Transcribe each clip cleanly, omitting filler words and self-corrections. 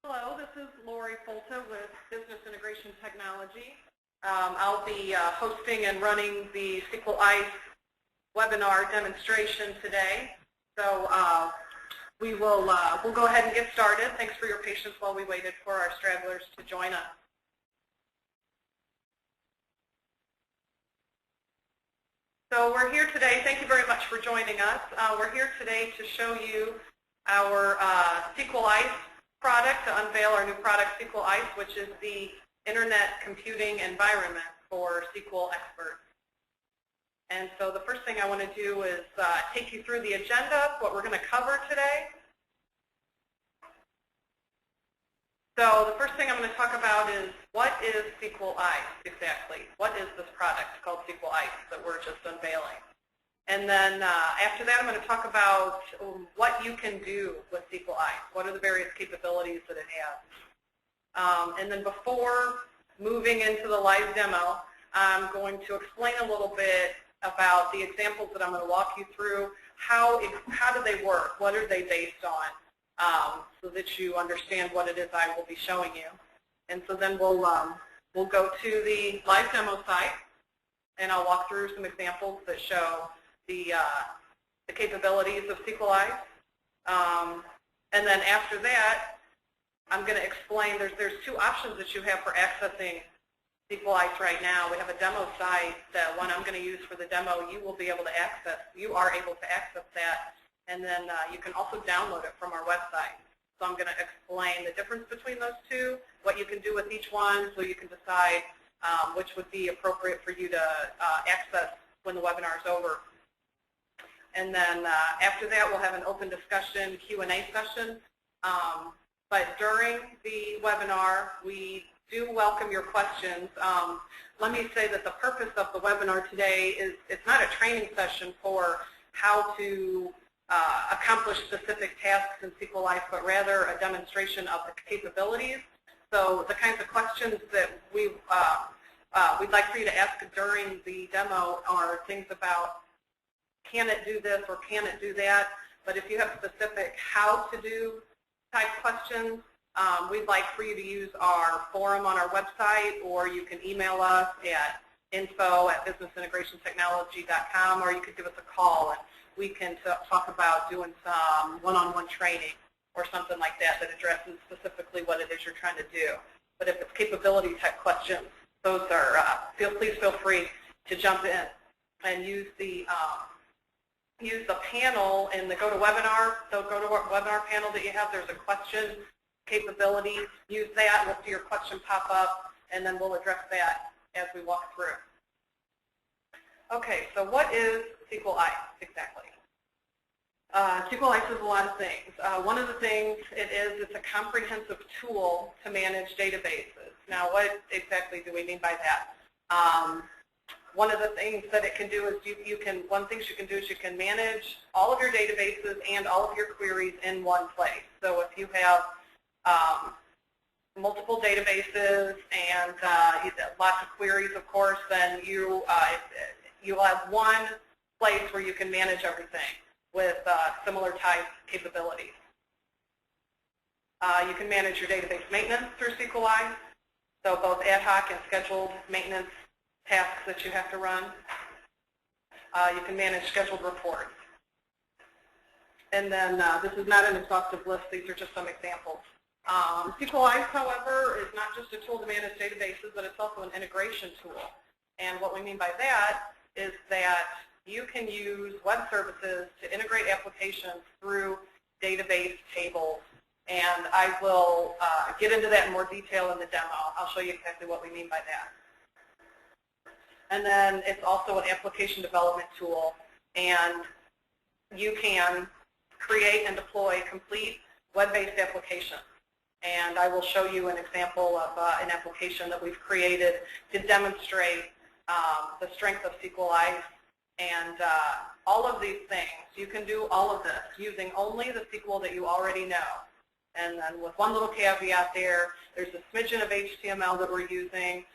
Hello, this is Lori Folta with Business Integration Technology. I'll be hosting and running the SQL ICE webinar demonstration today. So we'll go ahead and get started. Thanks for your patience while we waited for our stragglers to join us. So we're here today. Thank you very much for joining us. We're here today to show you our SQL ICE product, to unveil our new product, SQL ICE, which is the Internet Computing Environment for SQL experts. And so the first thing I want to do is take you through the agenda, what we're going to cover today. So the first thing I'm going to talk about is, what is SQL ICE exactly? What is this product called SQL ICE that we're just unveiling? And then after that, I'm going to talk about what you can do with SQL ICE. What are the various capabilities that it has? And then before moving into the live demo, I'm going to explain a little bit about the examples that I'm going to walk you through. How do they work? What are they based on? So that you understand what it is I will be showing you. And so then we'll go to the live demo site, and I'll walk through some examples that show the capabilities of SQL ICE. And then after that, I'm going to explain there's two options that you have for accessing SQL ICE right now. We have a demo site that one I'm going to use for the demo. You will be able to access. You are able to access that, and then you can also download it from our website. So I'm going to explain the difference between those two, what you can do with each one, so you can decide which would be appropriate for you to access when the webinar is over. And then after that, we'll have an open discussion Q&A session. But during the webinar, we do welcome your questions. Let me say that the purpose of the webinar today is it's not a training session for how to accomplish specific tasks in SQL ICE, but rather a demonstration of the capabilities. So the kinds of questions that we'd like for you to ask during the demo are things about, can it do this or can it do that? But if you have specific how to do type questions, we'd like for you to use our forum on our website, or you can email us at info@businessintegrationtechnology.com, or you could give us a call and we can talk about doing some one-on-one training or something like that that addresses specifically what it is you're trying to do. But if it's capability type questions, those are, please feel free to jump in and use the panel in the GoToWebinar. So GoToWebinar panel that you have, there's a question capability. Use that. We'll see your question pop up, and then we'll address that as we walk through. Okay, so what is SQL ICE exactly? SQL ICE is a lot of things. One of the things it's a comprehensive tool to manage databases. Now, what exactly do we mean by that? One of the things that it can do is you can manage all of your databases and all of your queries in one place. So if you have multiple databases and lots of queries, of course, then you'll have one place where you can manage everything with similar type capabilities. You can manage your database maintenance through SQL ICE, so both ad hoc and scheduled maintenance tasks that you have to run. You can manage scheduled reports. And then this is not an exhaustive list. These are just some examples. SQL ICE, however, is not just a tool to manage databases, but it's also an integration tool. And what we mean by that is that you can use web services to integrate applications through database tables. And I will get into that in more detail in the demo. I'll show you exactly what we mean by that. And then it's also an application development tool, and you can create and deploy complete web-based applications. And I will show you an example of an application that we've created to demonstrate the strength of SQL ICE. And all of these things, you can do all of this using only the SQL that you already know. And then with one little caveat there, there's a smidgen of HTML that we're using.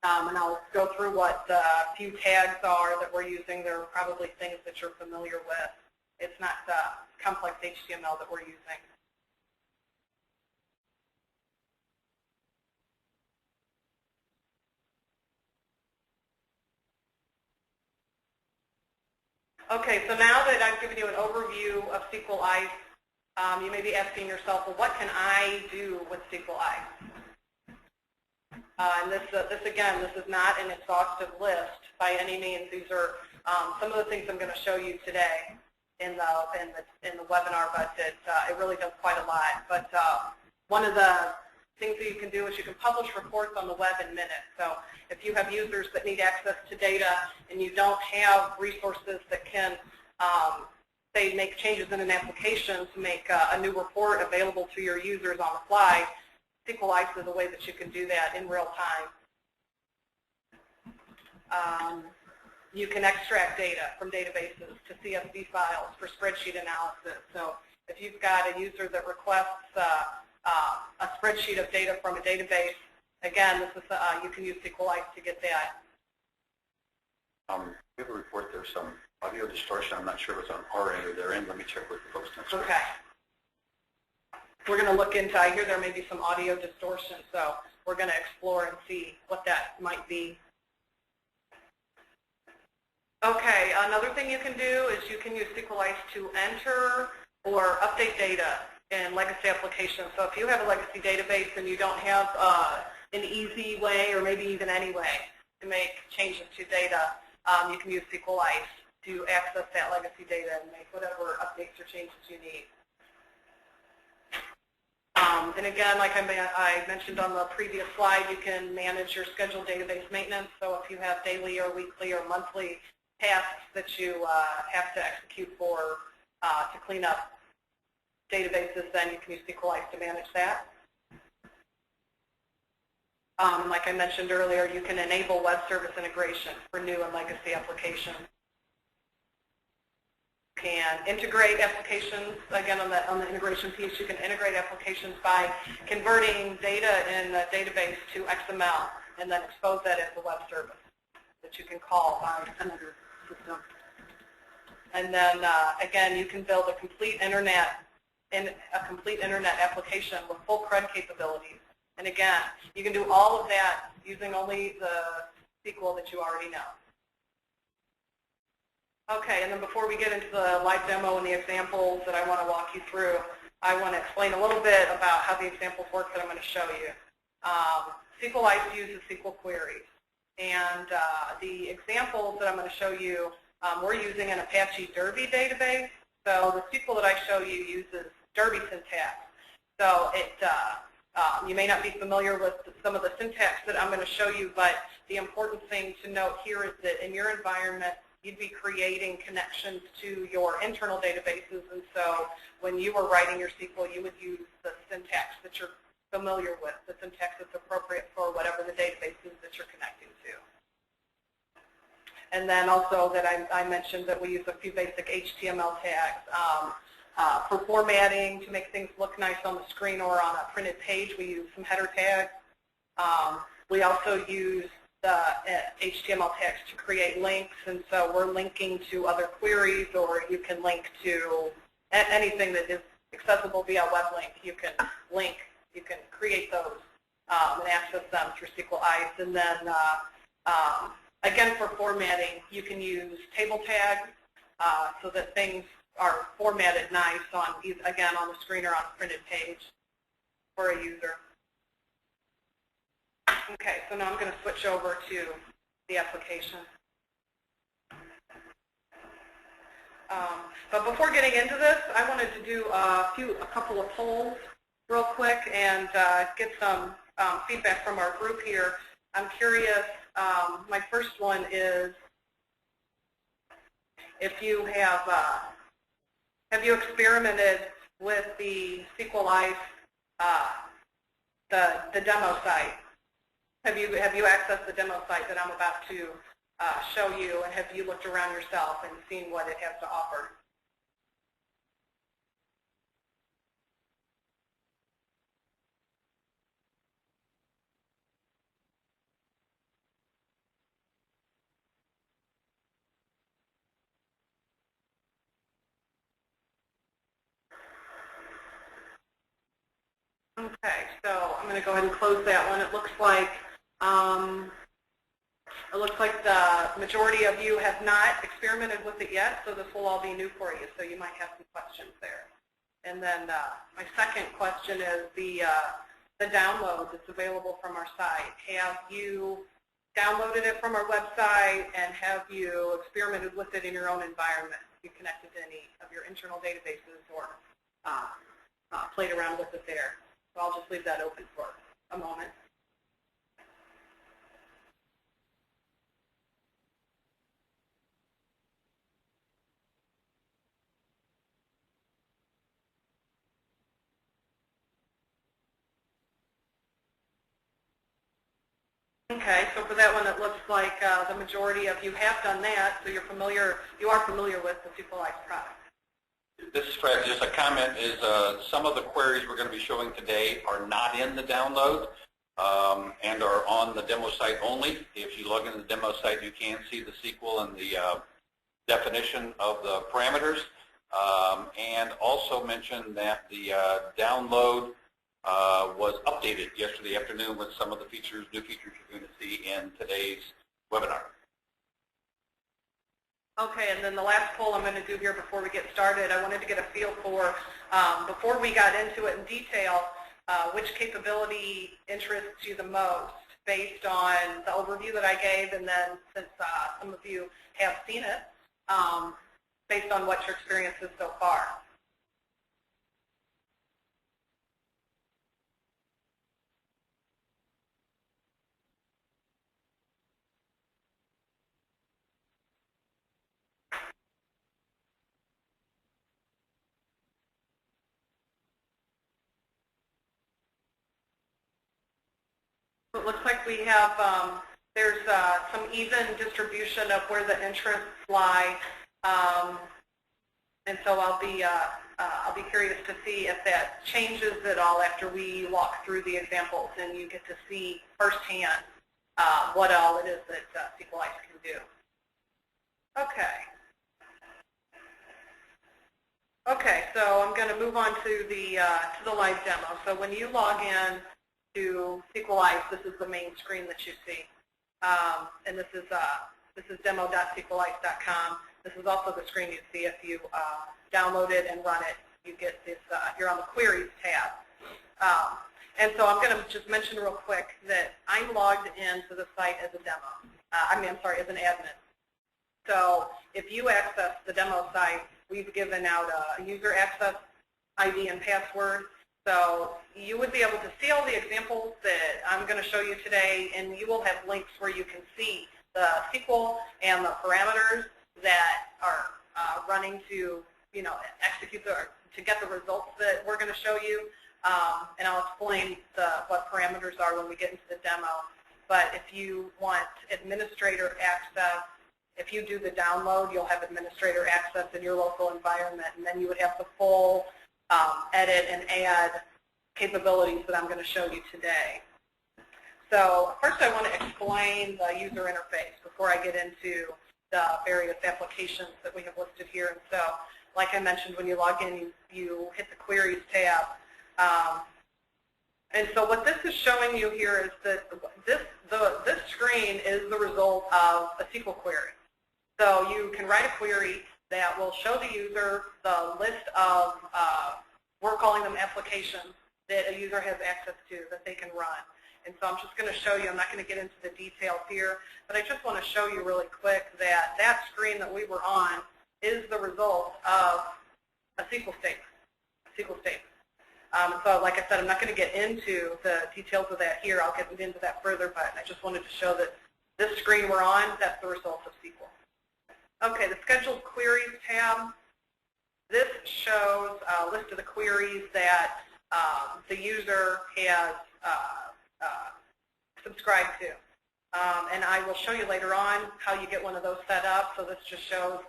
And I'll go through what the few tags are that we're using. They're probably things that you're familiar with. It's not complex HTML that we're using. Okay, so now that I've given you an overview of SQL ICE, you may be asking yourself, well, what can I do with SQL ICE? And this again, this is not an exhaustive list by any means. These are some of the things I'm going to show you today in the webinar, but it really does quite a lot. But one of the things that you can do is you can publish reports on the web in minutes. So if you have users that need access to data and you don't have resources that can, say, make changes in an application to make a new report available to your users on the fly, SQL ICE is a way that you can do that in real time. You can extract data from databases to CSV files for spreadsheet analysis. So if you've got a user that requests a spreadsheet of data from a database, again, this is you can use SQL ICE to get that. We have a report there's some audio distortion. I'm not sure if it's on our end or their end. Let me check with the folks next week. Okay. We're going to look into, I hear there may be some audio distortion, so we're going to explore and see what that might be. Okay, another thing you can do is you can use SQL ICE to enter or update data in legacy applications. So if you have a legacy database and you don't have an easy way or maybe even any way to make changes to data, you can use SQL ICE to access that legacy data and make whatever updates or changes you need. And again, like I mentioned on the previous slide, you can manage your scheduled database maintenance. So if you have daily or weekly or monthly tasks that you have to execute for to clean up databases, then you can use SQL ICE to manage that. Like I mentioned earlier, you can enable web service integration for new and legacy applications. You can integrate applications, again on the integration piece, you can integrate applications by converting data in a database to XML and then expose that as a web service that you can call on another system. And then again, you can build a complete internet application with full CRUD capabilities. And again, you can do all of that using only the SQL that you already know. Okay, and then before we get into the live demo and the examples that I want to walk you through, I want to explain a little bit about how the examples work that I'm going to show you. SQL ICE uses SQL queries. And the examples that I'm going to show you, we're using an Apache Derby database. So the SQL that I show you uses Derby syntax. So you may not be familiar with some of the syntax that I'm going to show you, but the important thing to note here is that in your environment, you'd be creating connections to your internal databases. And so when you were writing your SQL, you would use the syntax that you're familiar with, the syntax that's appropriate for whatever the database is that you're connecting to. And then also that I mentioned that we use a few basic HTML tags. For formatting, to make things look nice on the screen or on a printed page, we use some header tags. We also use the HTML tags to create links, and so we're linking to other queries, or you can link to anything that is accessible via web link. You can link, you can create those and access them through SQL ICE. And then again, for formatting, you can use table tags so that things are formatted nice on, again, on the screen or on a printed page for a user. Okay, so now I'm going to switch over to the application. But before getting into this, I wanted to do a couple of polls real quick and get some feedback from our group here. I'm curious, my first one is, if you have you experimented with the SQL ICE, the demo site? Have you accessed the demo site that I'm about to show you, and have you looked around yourself and seen what it has to offer? Okay, so I'm going to go ahead and close that one. It looks like It looks like the majority of you have not experimented with it yet, so this will all be new for you, so you might have some questions there. And then my second question is the download that's available from our site. Have you downloaded it from our website, and have you experimented with it in your own environment? You connected to any of your internal databases or played around with it there? So I'll just leave that open for a moment. Okay, so for that one, it looks like the majority of you have done that, so you are familiar with the SQL ICE product. This is Fred. Just a comment is some of the queries we're going to be showing today are not in the download and are on the demo site only. If you log into the demo site, you can see the SQL and the definition of the parameters. And also mention that the download was updated yesterday afternoon with some of the new features you're going to see in today's webinar. Okay, and then the last poll I'm going to do here before we get started, I wanted to get a feel for, before we got into it in detail, which capability interests you the most based on the overview that I gave, and then since some of you have seen it, based on what your experience is so far. So it looks like we have, there's some even distribution of where the interests lie, and so I'll be curious to see if that changes at all after we walk through the examples and you get to see firsthand what all it is that SQL ICE can do. Okay. Okay, so I'm going to move on to the live demo. So when you log in to SQL ICE, this is the main screen that you see, and this is demo.sqlice.com. This is also the screen you see if you download it and run it. You get this. You're on the Queries tab, and so I'm going to just mention real quick that I'm logged into the site as a demo. I'm sorry, as an admin. So if you access the demo site, we've given out a user access ID and password. So you would be able to see all the examples that I'm going to show you today, and you will have links where you can see the SQL and the parameters that are running to, execute to get the results that we're going to show you. And I'll explain what parameters are when we get into the demo. But if you want administrator access, if you do the download, you'll have administrator access in your local environment, and then you would have the full edit and add capabilities that I'm going to show you today. So first I want to explain the user interface before I get into the various applications that we have listed here. And so, like I mentioned, when you log in, you hit the Queries tab. And so what this is showing you here is that this screen is the result of a SQL query. So you can write a query that will show the user the list of, we're calling them applications, that a user has access to that they can run. And so I'm just going to show you, I'm not going to get into the details here, but I just want to show you really quick that that screen that we were on is the result of a SQL statement. So like I said, I'm not going to get into the details of that here. I'll get into that further, but I just wanted to show that this screen we're on, that's the result of SQL. Okay, the Scheduled Queries tab. This shows a list of the queries that the user has subscribed to. And I will show you later on how you get one of those set up. So this just shows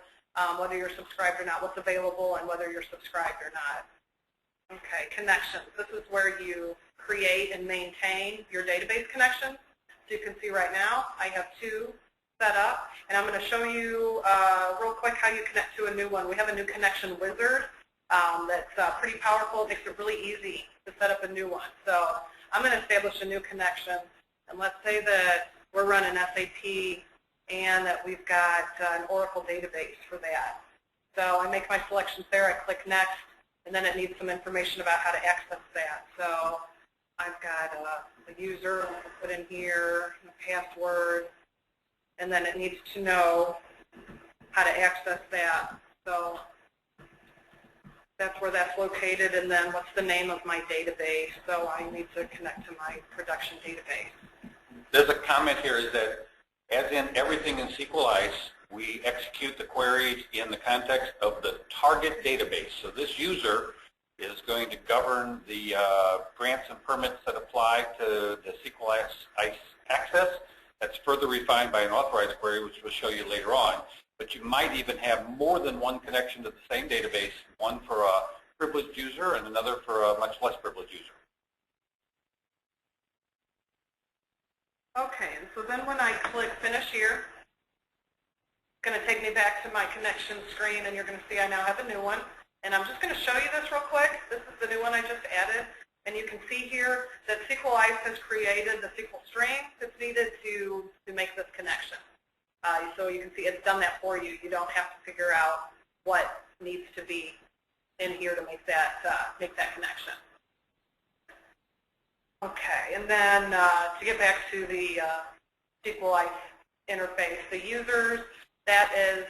whether you're subscribed or not, what's available, and whether you're subscribed or not. Okay, connections. This is where you create and maintain your database connections. So you can see right now I have 2 set up, and I'm going to show you real quick how you connect to a new one. We have a new connection wizard that's pretty powerful. It makes it really easy to set up a new one. So I'm going to establish a new connection, and let's say that we're running SAP and that we've got an Oracle database for that. So I make my selections there, I click Next, and then it needs some information about how to access that. So I've got the user put in here, the password, and then it needs to know how to access that. So that's where that's located, and then what's the name of my database. So I need to connect to my production database. There's a comment here is that, as in everything in SQL ICE, we execute the queries in the context of the target database. So this user is going to govern the grants and permits that apply to the SQL ICE access. That's further refined by an authorized query, which we'll show you later on. But you might even have more than one connection to the same database, one for a privileged user and another for a much less privileged user. Okay, and so then when I click Finish here, it's going to take me back to my connection screen, and you're going to see I now have a new one. And I'm just going to show you this real quick. This is the new one I just added. And you can see here that SQL ICE has created the SQL string that's needed to make this connection. So you can see it's done that for you. You don't have to figure out what needs to be in here to make that connection. Okay, and then to get back to the SQL ICE interface, the users, that is,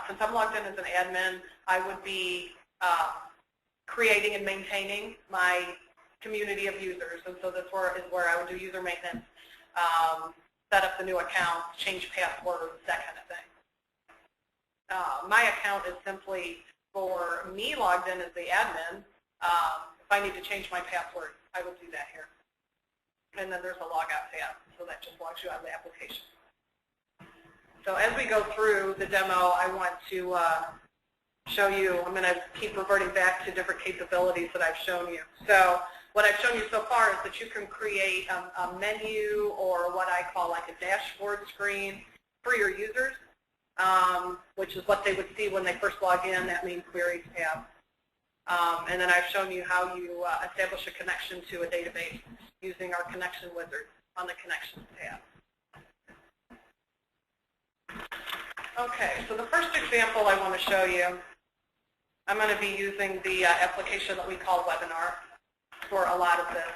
since I'm logged in as an admin, I would be creating and maintaining my community of users, and so this is where I would do user maintenance, set up the new accounts, change passwords, that kind of thing. My account is simply for me logged in as the admin. If I need to change my password, I would do that here. And then there's a logout tab, so that just logs you out of the application. So as we go through the demo, I want to show you, I'm going to keep reverting back to different capabilities that I've shown you. So what I've shown you so far is that you can create a menu, or what I call like a dashboard screen for your users, which is what they would see when they first log in, that main queries tab. And then I've shown you how you establish a connection to a database using our connection wizard on the Connections tab. Okay, so the first example I want to show you, I'm going to be using the application that we call Webinar for a lot of this.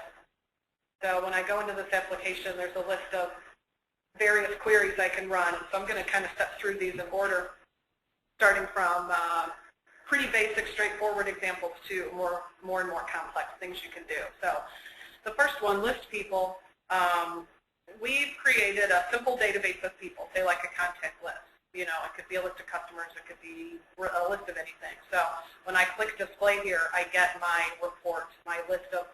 So when I go into this application, there's a list of various queries I can run. So I'm going to kind of step through these in order, starting from pretty basic, straightforward examples to more and more complex things you can do. So the first one, list people. We've created a simple database of people, say like a contact list. You know, it could be a list of customers, it could be a list of anything. So when I click display here, I get my report, my list of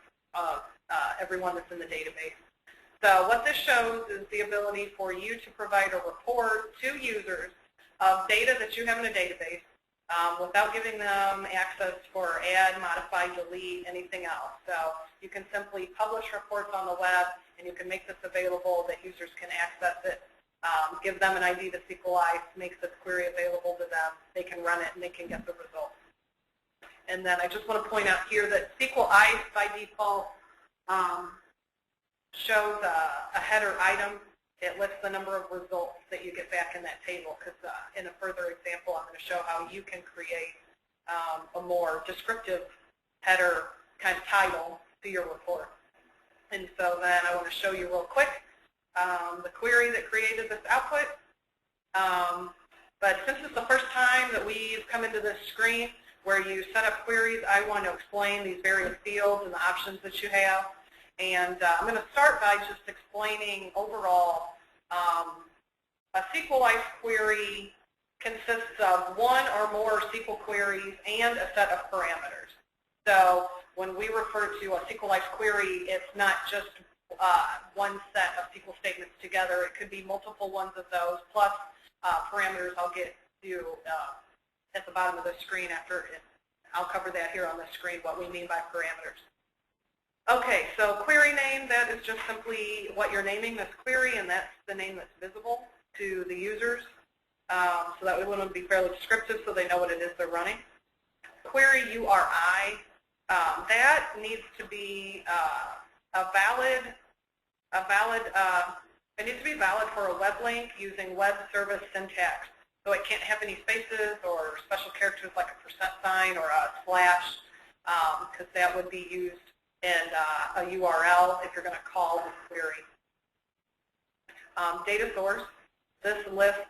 everyone that's in the database. So what this shows is the ability for you to provide a report to users of data that you have in a database without giving them access for add, modify, delete, anything else. So you can simply publish reports on the web, and you can make this available that users can access it. Give them an ID to SQL ICE, makes this query available to them. They can run it and they can get the results. And then I just want to point out here that SQL ICE by default shows a header item. It lists the number of results that you get back in that table, because in a further example I'm going to show how you can create a more descriptive header kind of title to your report. And so then I want to show you real quick the query that created this output. But since it's the first time that we've come into this screen where you set up queries, I want to explain these various fields and the options that you have. And I'm going to start by just explaining overall a SQL ICE query consists of one or more SQL queries and a set of parameters. So when we refer to a SQL ICE query, it's not just one set of SQL statements together. It could be multiple ones of those, plus parameters I'll get to at the bottom of the screen after. I'll cover that here on the screen, what we mean by parameters. Okay, so query name, that is just simply what you're naming this query, and that's the name that's visible to the users. So that we want to be fairly descriptive so they know what it is they're running. Query URI, that needs to be a valid It needs to be valid for a web link using web service syntax. So it can't have any spaces or special characters like a %sign or a slash, because that would be used in a URL if you're going to call this query. Data source. This lists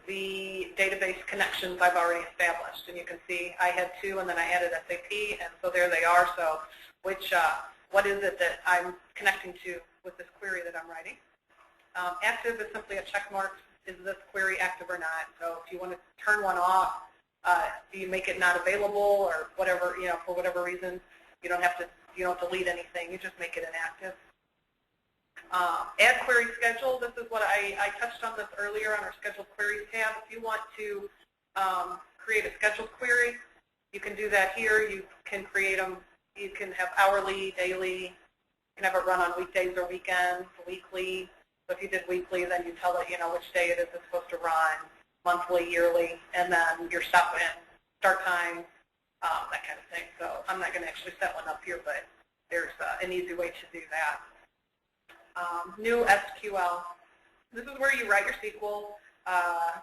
the database connections I've already established. And you can see I had 2 and then I added SAP, and so there they are. So what is it that I'm connecting to with this query that I'm writing? Active is simply a check mark. Is this query active or not? So if you want to turn one off, do you make it not available or whatever, for whatever reason, you don't delete anything, you just make it inactive. Add query schedule. This is what I touched on this earlier on our scheduled queries tab. If you want to create a scheduled query, you can do that here. You can create them. You can have hourly, daily. You can have it run on weekdays or weekends, weekly. So if you did weekly, then you tell it, which day it is it's supposed to run, monthly, yearly, and then your start time, that kind of thing. So I'm not going to actually set one up here, but there's an easy way to do that. New SQL. This is where you write your SQL,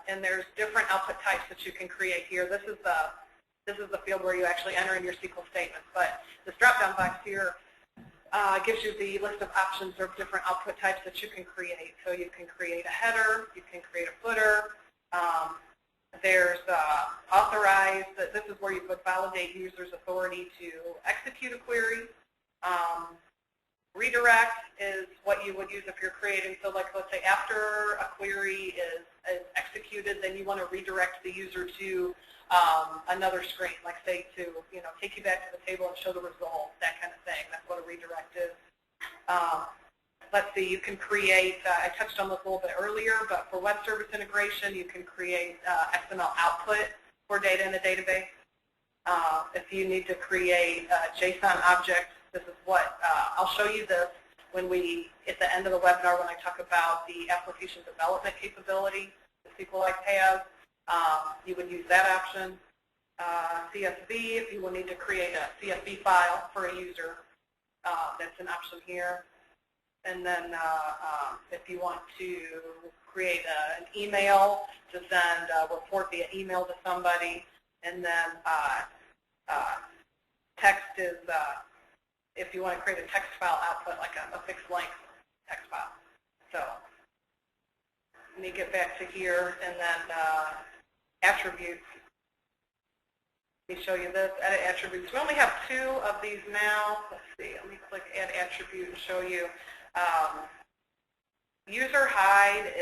and there's different output types that you can create here. This is the field where you actually enter in your SQL statements. But this drop-down box here gives you the list of options of different output types that you can create. So you can create a header, you can create a footer. There's authorized. This is where you would validate users' authority to execute a query. Redirect is what you would use if you're creating. So like, let's say after a query is executed, then you want to redirect the user to another screen, like say to take you back to the table and show the result, that kind of thing. That's what a redirect is. Let's see, you can create, I touched on this a little bit earlier, but for web service integration, you can create XML output for data in a database. If you need to create JSON objects, this is what, I'll show you this at the end of the webinar when I talk about the application development capability the SQL ICE has. You would use that option. CSV, if you will need to create a CSV file for a user, that's an option here. And then if you want to create an email to send a report via email to somebody, and then text is, if you want to create a text file output, like a fixed length text file. So let me get back to here, and then attributes. Let me show you this, edit attributes. We only have 2 of these now. Let's see, let me click add attribute and show you. User hide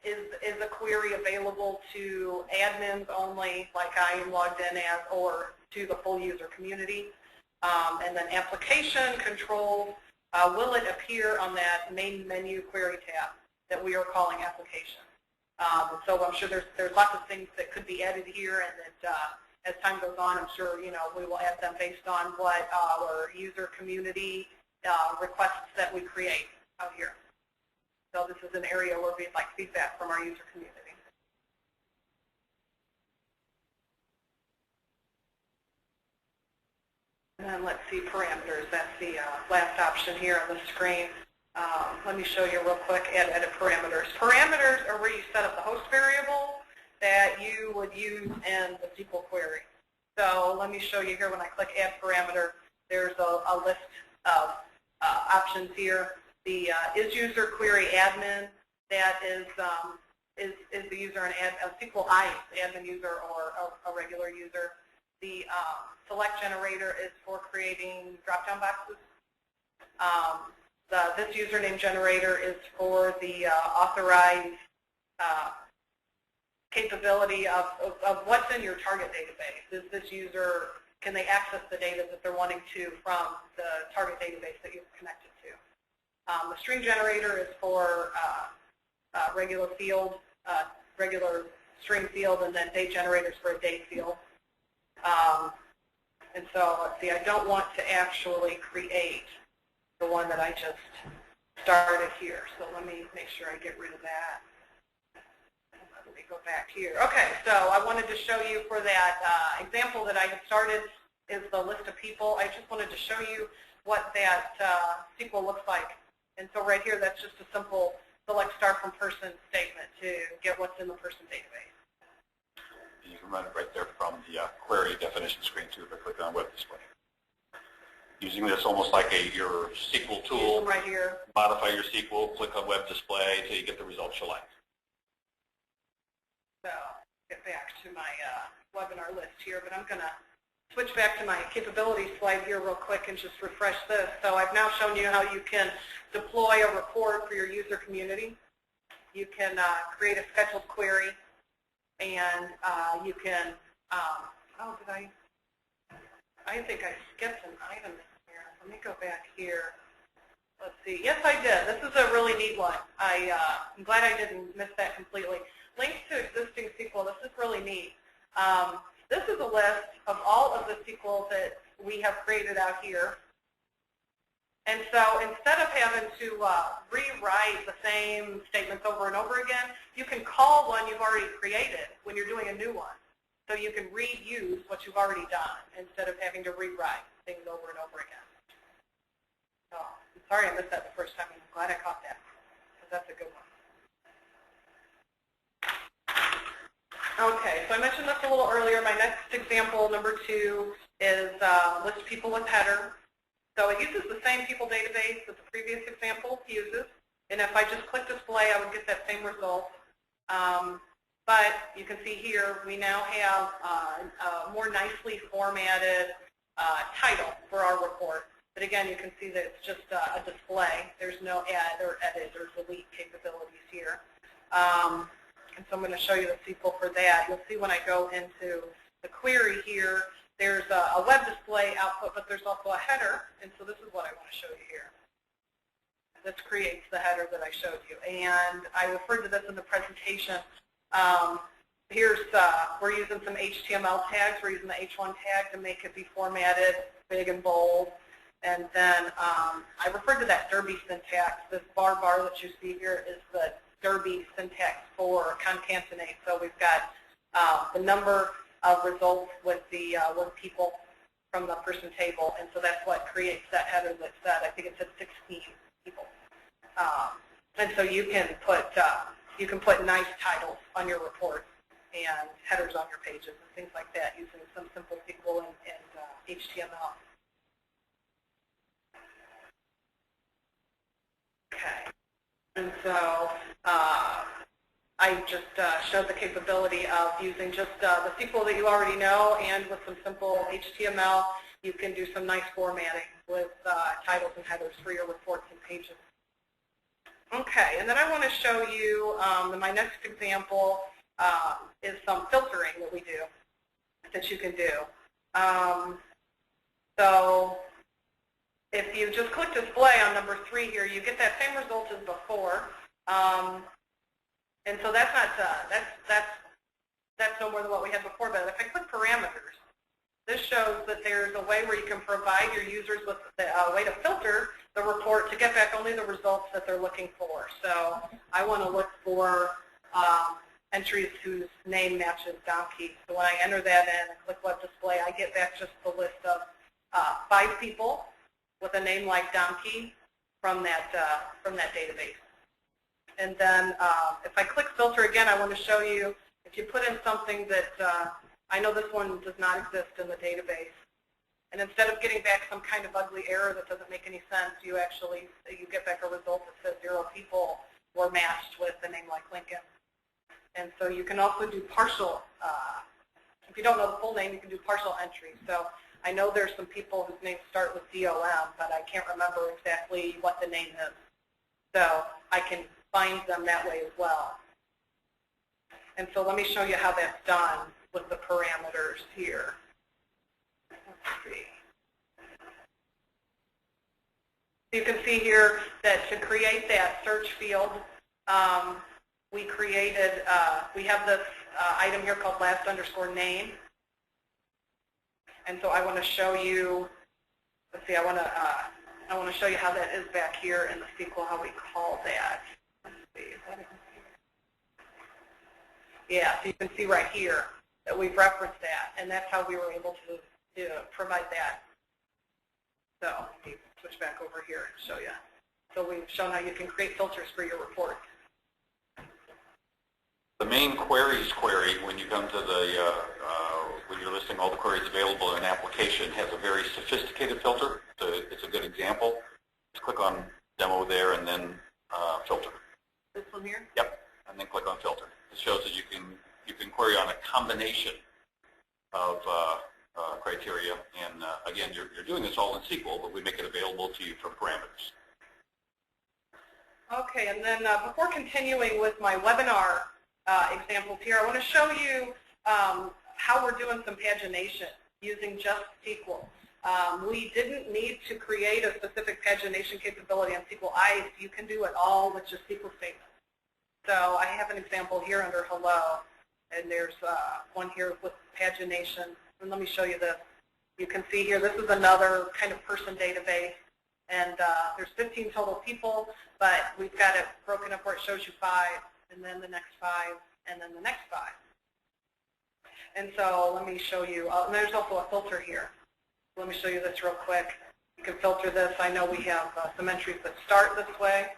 is a query available to admins only, like I am logged in as, or to the full user community. And then application control, will it appear on that main menu query tab that we are calling application? So I'm sure there's lots of things that could be added here, and that as time goes on, I'm sure we will add them based on what our user community requests that we create out here. So this is an area where we'd like feedback from our user community. And then let's see parameters. That's the last option here on the screen. Let me show you real quick, edit parameters. Parameters are where you set up the host variable that you would use in the SQL query. So let me show you here when I click add parameter, there's a list of options here. The is user query admin, that is the user an SQL ICE admin user or a regular user. The select generator is for creating drop-down boxes. This username generator is for the authorized capability of what's in your target database. Is this user, can they access the data that they're wanting to from the target database that you've connected to? The string generator is for regular field, regular string field, and then date generators for a date field. And so let's see, I don't want to actually create the one that I just started here. So let me make sure I get rid of that. Let me go back here. Okay, so I wanted to show you for that example that I had started is the list of people. I just wanted to show you what that SQL looks like And so right here, that's just a simple select star from person statement to get what's in the person database. You can run it right there from the query definition screen too by clicking on web display. Using this almost like your SQL tool. Right here. Modify your SQL, click on web display until you get the results you like. So get back to my webinar list here, but I'm going to switch back to my capability slide here real quick and just refresh this. So I've now shown you how you can deploy a report for your user community. You can create a scheduled query, and you can, oh, did I think I skipped an item here. Let me go back here. Let's see. Yes, I did. This is a really neat one. I'm glad I didn't miss that completely. Links to existing SQL. This is really neat. This is a list of all of the SQL that we have created out here. And so instead of having to rewrite the same statements over and over again, you can call one you've already created when you're doing a new one. So you can reuse what you've already done instead of having to rewrite things over and over again. So I'm sorry I missed that the first time. I'm glad I caught that because that's a good one. Okay, so I mentioned this a little earlier. My next example, number 2, is list people with header. So it uses the same people database that the previous example uses. And if I just click display, I would get that same result. But you can see here, we now have a more nicely formatted title for our report. But again, you can see that it's just a display. There's no add or edit or delete capabilities here. And so I'm going to show you the SQL for that. You'll see when I go into the query here, there's a web display output, but there's also a header. And so this is what I want to show you here. This creates the header that I showed you. And I referred to this in the presentation. We're using some HTML tags. We're using the H1 tag to make it be formatted big and bold. And then I referred to that Derby syntax. This bar that you see here is the Derby syntax for concatenate. So we've got the number of results with the people from the person table, and so that's what creates that header that said, I think it said 16 people. And so you can put nice titles on your report and headers on your pages and things like that using some simple SQL and HTML. Okay. And so I just showed the capability of using just the SQL that you already know, and with some simple HTML, you can do some nice formatting with titles and headers for your reports and pages. Okay, and then I want to show you, my next example is some filtering that we do, that you can do. So if you just click display on number 3 here, you get that same result as before. And so that's no more than what we had before. But if I click parameters, this shows that there's a way where you can provide your users with a way to filter the report to get back only the results that they're looking for. So I want to look for entries whose name matches donkey. So when I enter that in and click web display, I get back just the list of 5 people with a name like donkey from that database. And then if I click filter again, I want to show you, if you put in something that, I know this one does not exist in the database, and instead of getting back some kind of ugly error that doesn't make any sense, you get back a result that says 0 people were matched with a name like Lincoln. And so you can also do partial, if you don't know the full name, you can do partial entries. So I know there's some people whose names start with DOM, but I can't remember exactly what the name is. So I can find them that way as well. And so let me show you how that's done with the parameters here. Let's see. You can see here that to create that search field, we have this item here called last_name. And so I want to show you, let's see, I want to show you how that is back here in the SQL, how we call that. Let's see, is that it? Yeah, so you can see right here that we've referenced that, and that's how we were able to provide that. So let me switch back over here and show you. So we've shown how you can create filters for your reports. The main queries query, when you come to the, when you're listing all the queries available in an application, has a very sophisticated filter. So it's a good example. Just click on demo there and then filter. This one here? Yep, and then click on filter. It shows that you can query on a combination of criteria. And again, you're doing this all in SQL, but we make it available to you for parameters. Okay, and then before continuing with my webinar examples here, I want to show you how we're doing some pagination using just SQL. We didn't need to create a specific pagination capability on SQL ICE. You can do it all with just SQL statements. So I have an example here under hello, and there's one here with pagination. And let me show you this. You can see here, this is another kind of person database. And there's 15 total people, but we've got it broken up where it shows you 5, and then the next 5, and then the next 5. And so let me show you, and there's also a filter here. Let me show you this real quick. You can filter this. I know we have some entries that start this way.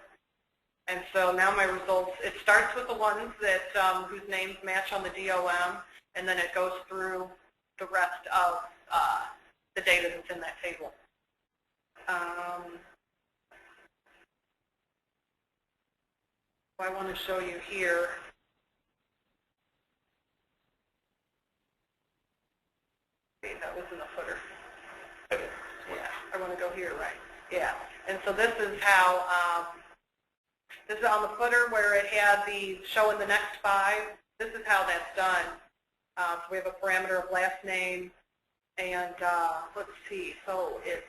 And so now my results, it starts with the ones that whose names match on the DOM, and then it goes through the rest of the data that's in that table. I want to show you here. Okay, that was in the footer. Yeah, I want to go here, right? Yeah, and so this is how, this is on the footer where it had the show in the next 5. This is how that's done. So we have a parameter of last name, and let's see, so it's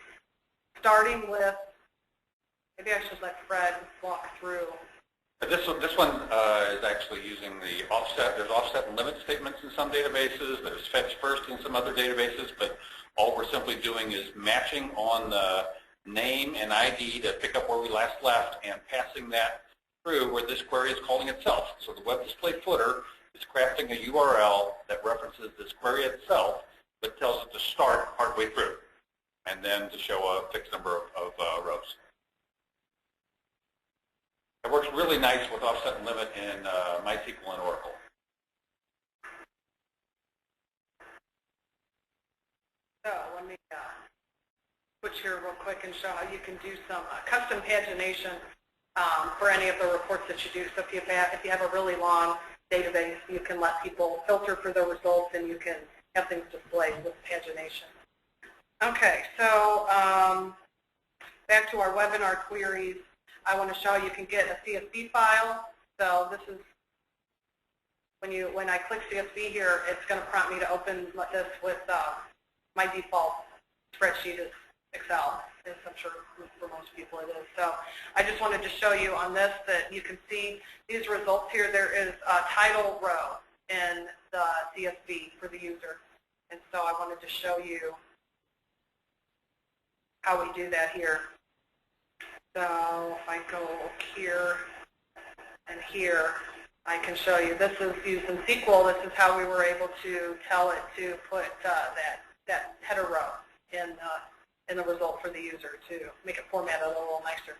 starting with, maybe I should let Fred walk through. This one is actually using the offset. There's offset and limit statements in some databases. There's fetch first in some other databases, but all we're simply doing is matching on the name and ID to pick up where we last left and passing that through where this query is calling itself. So the web display footer is crafting a URL that references this query itself, but tells it to start partway through, and then to show a fixed number of rows. It works really nice with offset and limit in MySQL and Oracle. So let me switch here real quick and show how you can do some custom pagination for any of the reports that you do. So if you have a really long database, you can let people filter for the results, and you can have things displayed with pagination. Okay, so back to our webinar queries. I want to show you can get a CSV file. So this is when I click CSV here, it's going to prompt me to open this with my default spreadsheet is Excel, as I'm sure for most people it is. So I just wanted to show you on this that you can see these results here. There is a title row in the CSV for the user. And so I wanted to show you how we do that here. So if I go here and here, I can show you. This is used in SQL. This is how we were able to tell it to put that header row in the result for the user to make it formatted a little nicer.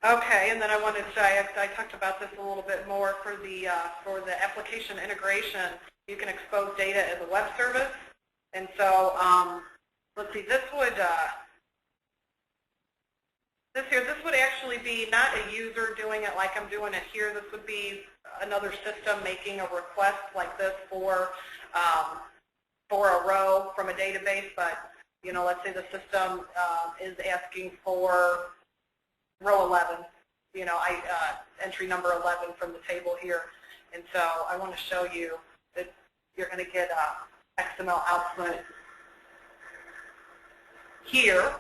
Okay, and then I wanted to, I talked about this a little bit more for the application integration. You can expose data as a web service, and so let's see. This would actually be not a user doing it like I'm doing it here. This would be another system making a request like this for a row from a database. But let's say the system is asking for row 11. Entry number 11 from the table here. And so I want to show you that you're going to get XML output here.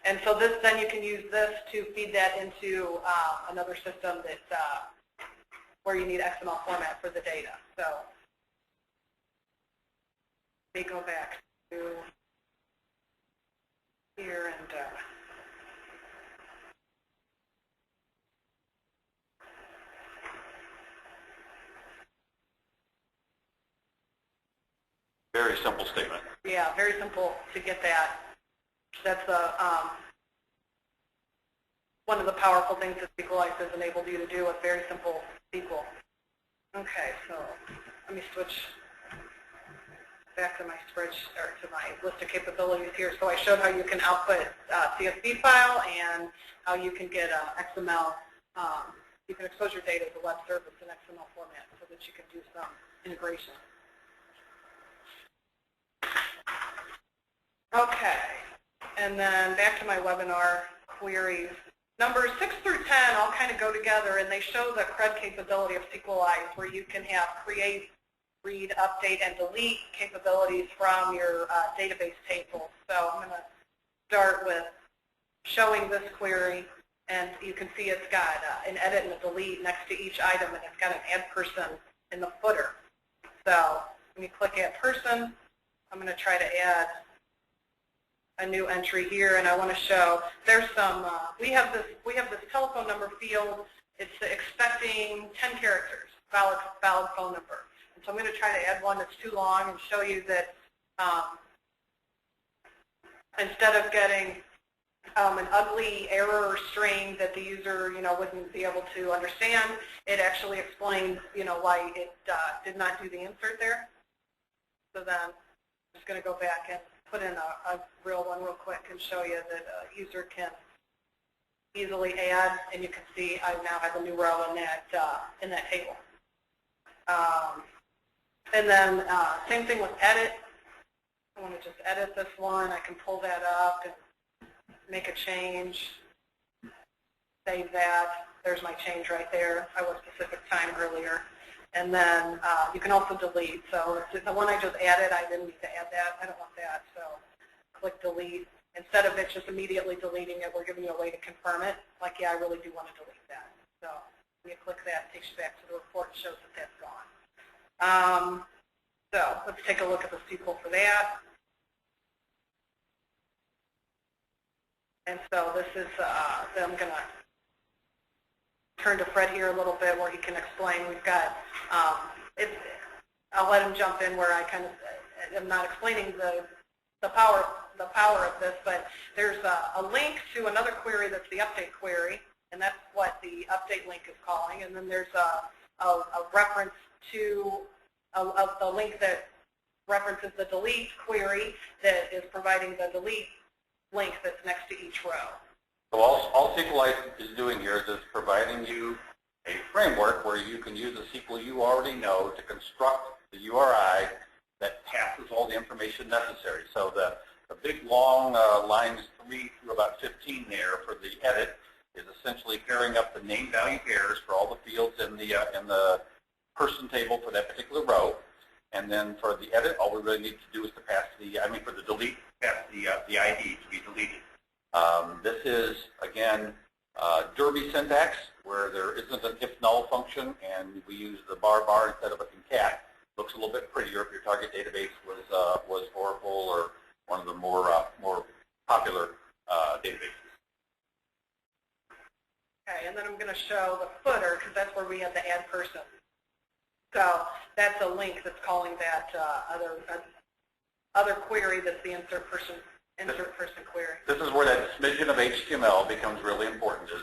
And so then you can use this to feed that into another system that where you need XML format for the data. So let me go back to here and very simple statement. yeah, very simple to get that. That's one of the powerful things that SQL ICE has enabled you to do with very simple SQL. Okay, so let me switch back to my spreadsheet, or to my list of capabilities here. So I showed how you can output CSV file and how you can get XML. You can expose your data to web service in XML format so that you can do some integration. Okay, and then back to my webinar queries. Numbers 6 through 10 all kind of go together, and they show the CRUD capability of SQL ICE, where you can have create, read, update, and delete capabilities from your database tables. So I'm going to start with showing this query, and you can see it's got an edit and a delete next to each item, and it's got an add person in the footer. So when you click add person, I'm going to try to add a new entry here, and I want to show there's some. We have this telephone number field. It's expecting 10 characters, valid phone number. And so I'm going to try to add one that's too long and show you that instead of getting an ugly error string that the user wouldn't be able to understand, it actually explains why it did not do the insert there. So then I'm just going to go back and put in a real one real quick and show you that a user can easily add, and you can see I now have a new row in that table. And then same thing with edit. I want to just edit this one. I can pull that up and make a change, save that. There's my change right there. I was specific time earlier. And then you can also delete. So the one I just added, I didn't need to add that. I don't want that. So click delete. Instead of it just immediately deleting it, we're giving you a way to confirm it. Like, yeah, I really do want to delete that. So when you click that, it takes you back to the report and shows that that's gone. So let's take a look at the SQL for that. And so this is, I'm going to turn to Fred here a little bit where he can explain. We've got, I'll let him jump in where I kind of am not explaining the power of this, but there's a link to another query that's the update query, and that's what the update link is calling. And then there's a reference to the link that references the delete query that is providing the delete link that's next to each row. So all SQL ICE is doing here is just providing you a framework where you can use the SQL you already know to construct the URI that passes all the information necessary. So the big long lines 3 through about 15 there for the edit is essentially pairing up the name value pairs for all the fields in the person table for that particular row. And then for the edit, all we really need to do is to pass for the delete, pass the ID to be deleted. This is, again, Derby syntax, where there isn't an if-null function, and we use the bar instead of a concat. Looks a little bit prettier if your target database was Oracle or one of the more popular databases. Okay, and then I'm going to show the footer, because that's where we have the add person. So that's a link that's calling that other query that's the insert person query. This is where that smidgen of HTML becomes really important. Is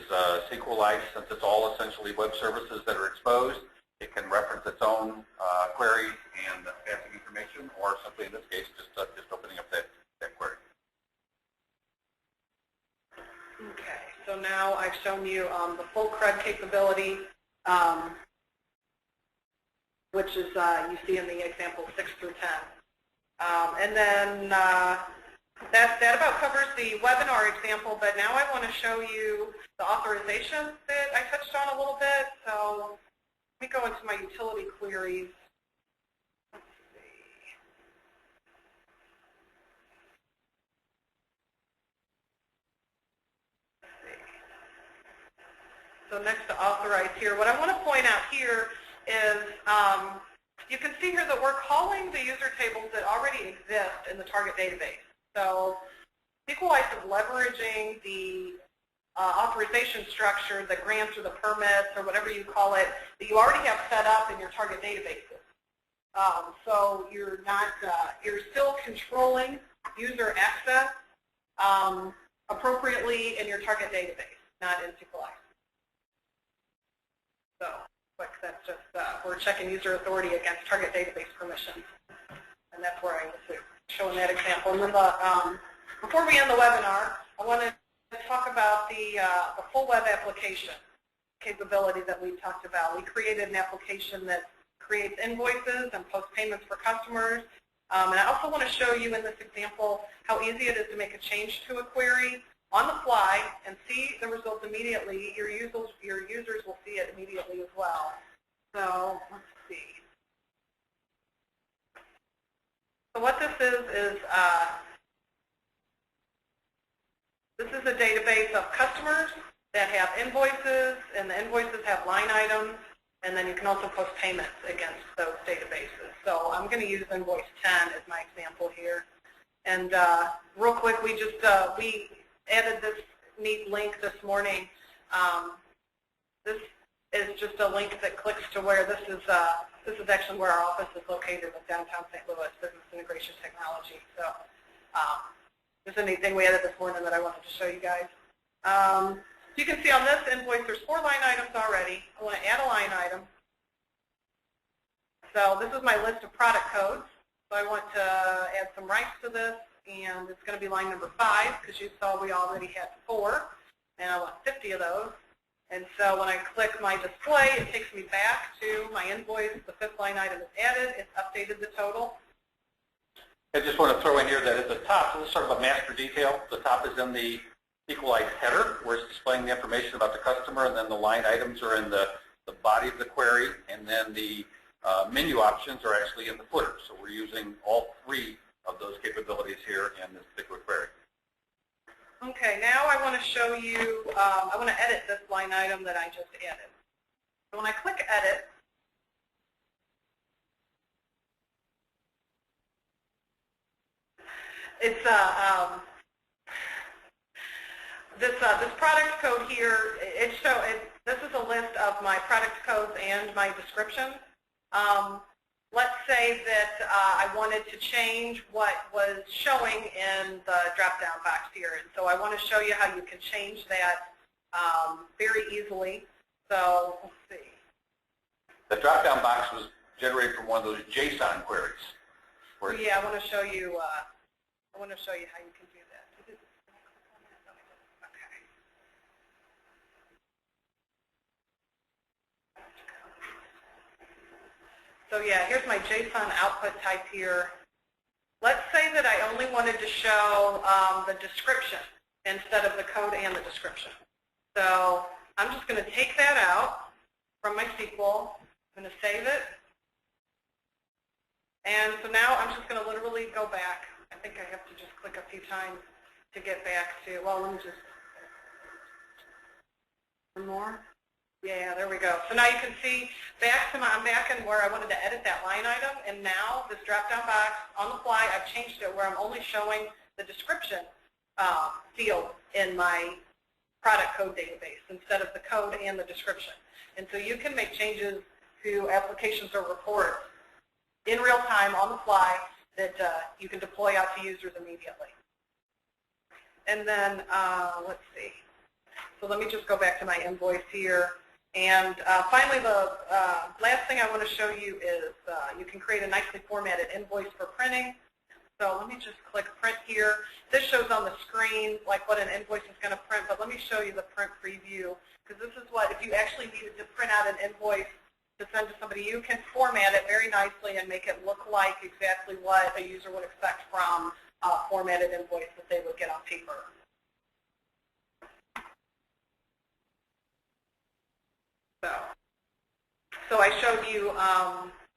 SQL ICE, since it's all essentially web services that are exposed, it can reference its own queries and passing information, or simply in this case, just opening up that query. Okay, so now I've shown you the full CRUD capability, which is you see in the example 6 through 10. And then that about covers the webinar example, but now I want to show you the authorization that I touched on a little bit. So let me go into my utility queries. Let's see. So next to authorize here, what I want to point out here is you can see here that we're calling the user tables that already exist in the target database. So SQL ICE is leveraging the authorization structure, the grants or the permits or whatever you call it, that you already have set up in your target databases. So you're not, you're still controlling user access, appropriately in your target database, not in SQL ICE. So, quick, that's just, we're checking user authority against target database permissions. And that's where I was showing that example. And then before we end the webinar, I want to talk about the full web application capability that we talked about. We created an application that creates invoices and posts payments for customers. And I also want to show you in this example how easy it is to make a change to a query on the fly and see the results immediately. Your users will see it immediately as well. So let's see. So what this is a database of customers that have invoices, and the invoices have line items, and then you can also post payments against those databases. So I'm going to use invoice 10 as my example here. And real quick, we added this neat link this morning. This is just a link that clicks to where this is actually where our office is located with downtown St. Louis Business Integration Technology. So there's a neat thing we added this morning that I wanted to show you guys. You can see on this invoice there's 4 line items already. I want to add a line item. So this is my list of product codes. So I want to add some rights to this, and it's going to be line number 5 because you saw we already had 4, and I want 50 of those. And so when I click my display, it takes me back to my invoice. The 5th line item is added. It's updated the total. I just want to throw in here that at the top, so this is sort of a master detail. The top is in the SQL ICE header, where it's displaying the information about the customer, and then the line items are in the body of the query, and then the menu options are actually in the footer. So we're using all 3 of those capabilities here in this particular query. Okay, now I want to show you, I want to edit this line item that I just added. So when I click edit, it's this product code here. This is a list of my product codes and my description. Let's say that I wanted to change what was showing in the drop-down box here. And so I want to show you how you can change that very easily. So let's see. The drop-down box was generated from one of those JSON queries. Yeah, I want to show you. I want to show you how you can do that. Okay. So yeah, here's my JSON output type here. Let's say that I only wanted to show the description instead of the code and the description. So I'm just going to take that out from my SQL. I'm going to save it. And so now I'm just going to literally go back. I think I have to just click a few times to get back to, well, let me just, one more. Yeah, there we go. So now you can see I'm back in where I wanted to edit that line item, and now this drop-down box on the fly, I've changed it where I'm only showing the description field in my product code database instead of the code and the description. And so you can make changes to applications or reports in real time on the fly that you can deploy out to users immediately. And then, let's see. So let me just go back to my invoice here. And finally, the last thing I want to show you is you can create a nicely formatted invoice for printing. So let me just click print here. This shows on the screen like what an invoice is going to print, but let me show you the print preview, because this is what, if you actually needed to print out an invoice to send to somebody, you can format it very nicely and make it look like exactly what a user would expect from a formatted invoice that they would get on paper. So I showed you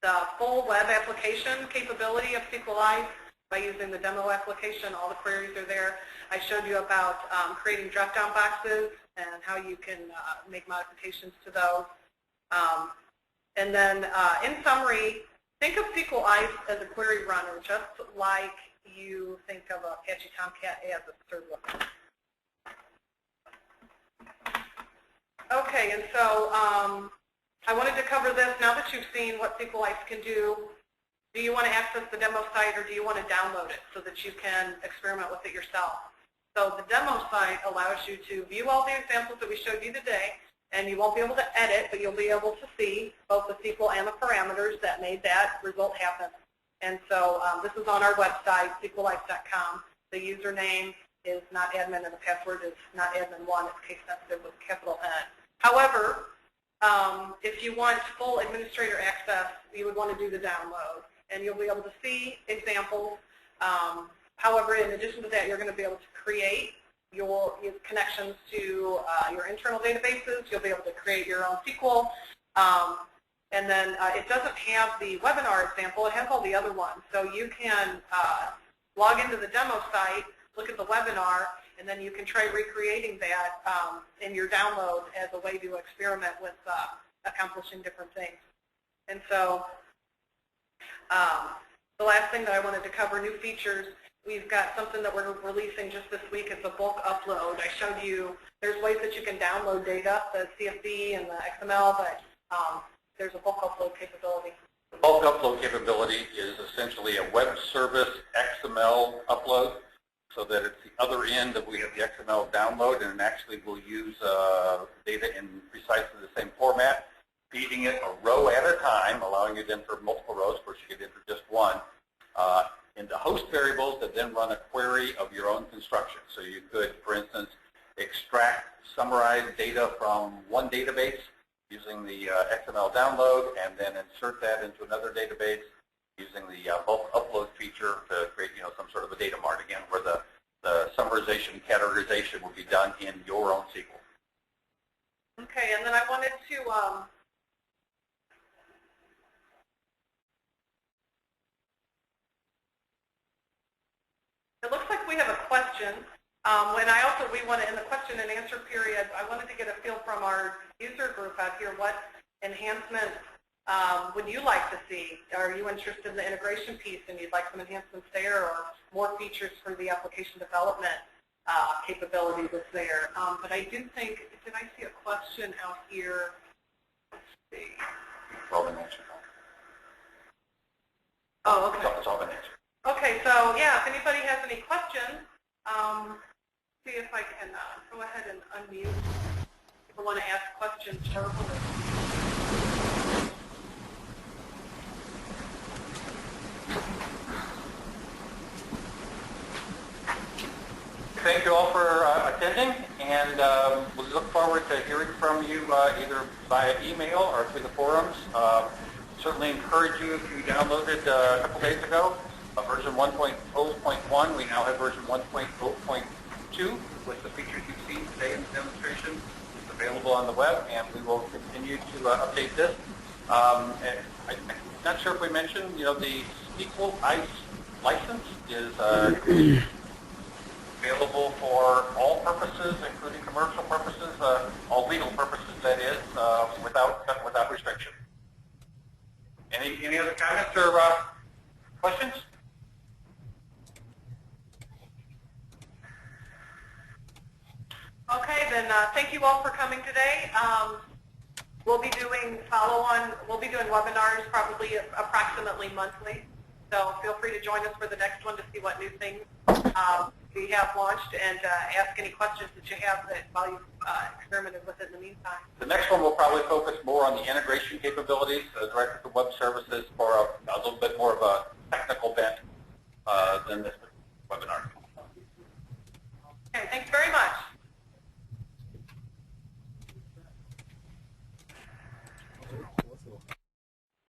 the full web application capability of SQL ICE by using the demo application. All the queries are there. I showed you about creating drop-down boxes and how you can make modifications to those. And then in summary, think of SQL ICE as a query runner, just like you think of Apache Tomcat as a servlet. Okay, and so I wanted to cover this. Now that you've seen what SQL ICE can do you want to access the demo site, or do you want to download it so that you can experiment with it yourself? So the demo site allows you to view all the examples that we showed you today, and you won't be able to edit, but you'll be able to see both the SQL and the parameters that made that result happen. And so this is on our website, SQLice.com. The username is not admin, and the password is not admin1. It's case sensitive with capital N. However, if you want full administrator access, you would want to do the download, and you'll be able to see examples. However, in addition to that, you're going to be able to create your connections to your internal databases. You'll be able to create your own SQL. And then it doesn't have the webinar example. It has all the other ones. So you can log into the demo site, look at the webinar, and then you can try recreating that in your download as a way to experiment with accomplishing different things. And so the last thing that I wanted to cover, new features. We've got something that we're releasing just this week. It's a bulk upload. I showed you there's ways that you can download data, the CSV and the XML, but there's a bulk upload capability. The bulk upload capability is essentially a web service XML upload, so that it's the other end that we have the XML download, and actually we'll use data in precisely the same format, feeding it a row at a time, allowing you to enter multiple rows. Of course, you could enter just one. Into host variables that then run a query of your own construction. So you could, for instance, extract summarized data from one database using the XML download, and then insert that into another database using the bulk upload feature to create, some sort of a data mart, again, where the summarization, categorization will be done in your own SQL. Okay, and then I wanted to it looks like we have a question. We want to, in the question and answer period, I wanted to get a feel from our user group out here. What enhancements would you like to see? Are you interested in the integration piece and you'd like some enhancements there, or more features for the application development capability that's there? But I do think, did I see a question out here? Let's see. All been answered. Oh, okay. It's all been answered. Okay, so yeah, if anybody has any questions, see if I can go ahead and unmute. People want to ask questions verbally. Thank you all for attending, and we look forward to hearing from you either via email or through the forums. Certainly encourage you, if you downloaded a couple days ago, version 1.0.1. We now have version 1.0.2 with the features you've seen today in the demonstration. It's available on the web, and we will continue to update this. I'm not sure if we mentioned, the SQL ICE license is available for all purposes, including commercial purposes, all legal purposes, that is, without restriction. Any other comments or questions? Okay, then thank you all for coming today. We'll be doing webinars probably approximately monthly. So feel free to join us for the next one to see what new things we have launched, and ask any questions that you have while you've experimented with it in the meantime. The next one will probably focus more on the integration capabilities, directed to web services, for a little bit more of a technical bent than this webinar. Okay, thanks very much.